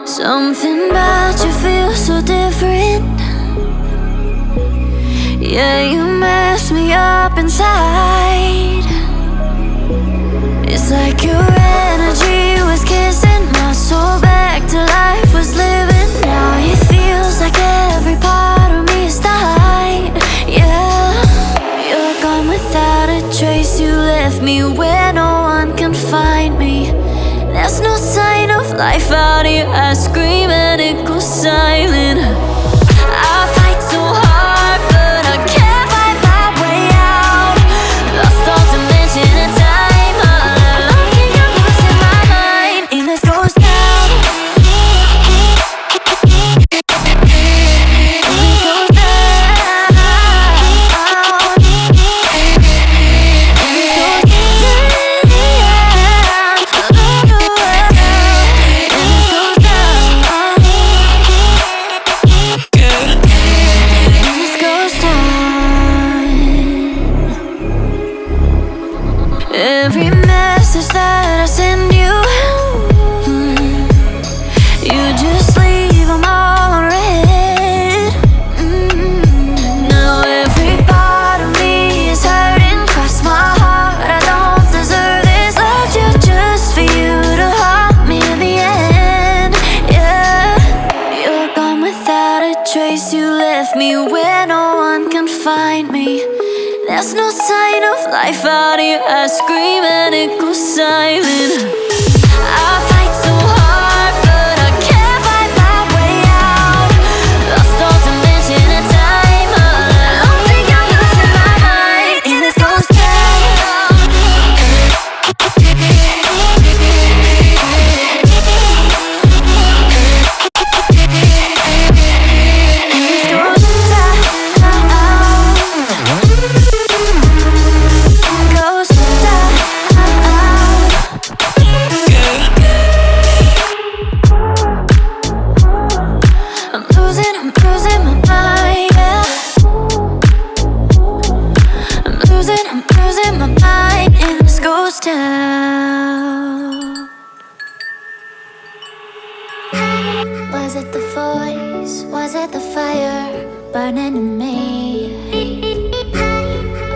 Something about you feels so different. Yeah, you mess me up inside. It's like your energy was kissing my soul back to life, was living. Now it feels like every part of me is dying. Yeah, you're gone without a trace. You left me where no one can find me. There's no sign of life out here. I scream and it goes silent. I fight so hard, but I can't find my way out. Lost all dimension and time. All alone, think I'm losing my mind. And this goes down. And this goes down. And this goes every message that I send you, you just leave them all on red. Now every part of me is hurting. Cross my heart, I don't deserve this. Loved you just for you to harm me in the end. Yeah, you're gone without a trace. You left me where no one can find me. There's no sign of life out here. I scream and it goes silent. I fight so hard, but I can't find my way out. Lost all dimension and time. All alone, think I'm losing my mind. And this goes down. Was it the voice? Was it the fire burning in me?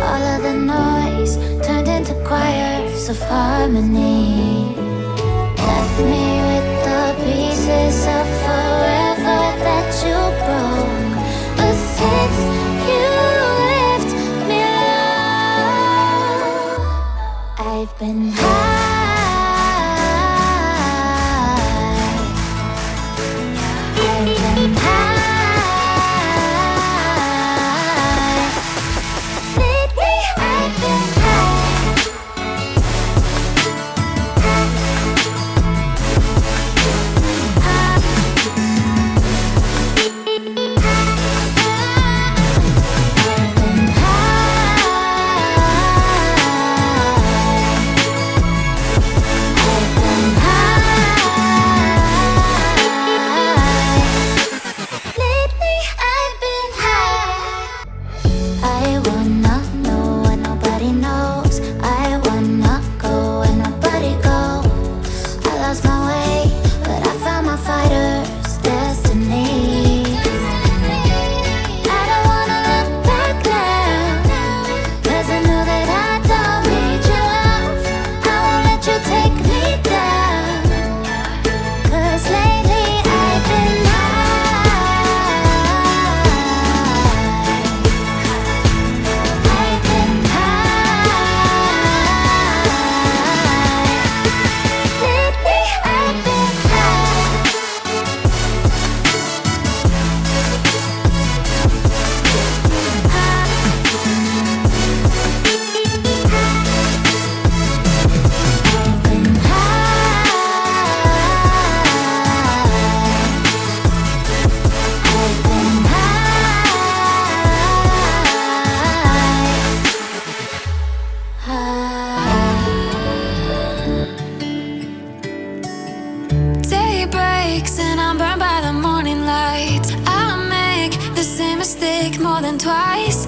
All of the noise turned into choirs of harmony. Left me with the pieces of forever that you broke. But since you left me alone, I've been high.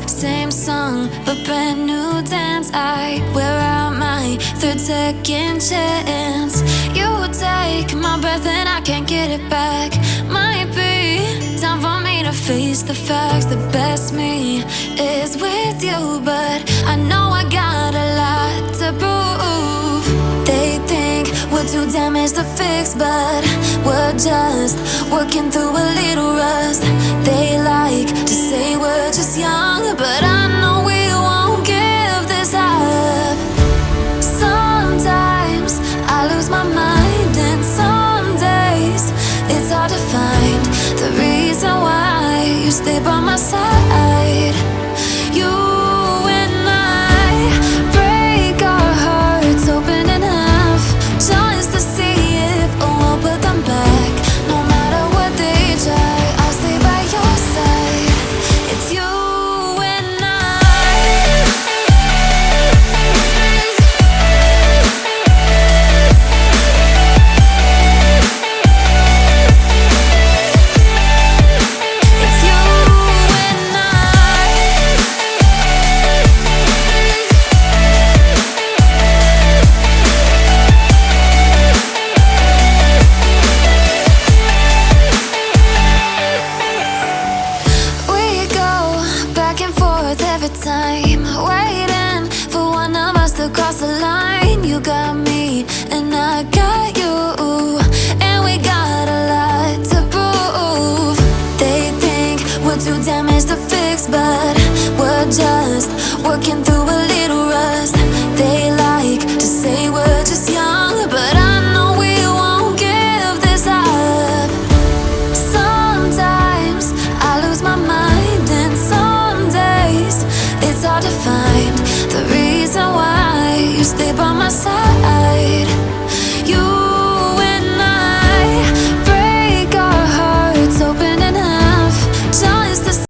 Same song, but brand new dance. I wear out my third second chance. You take my breath and I can't get get it back. Might be time for me to face the facts. The best me is with you, but I know I got a lot to prove. They think we're too damaged to fix, but we're just working through a little rust. They like to say we're just young, but I know we won't give this up.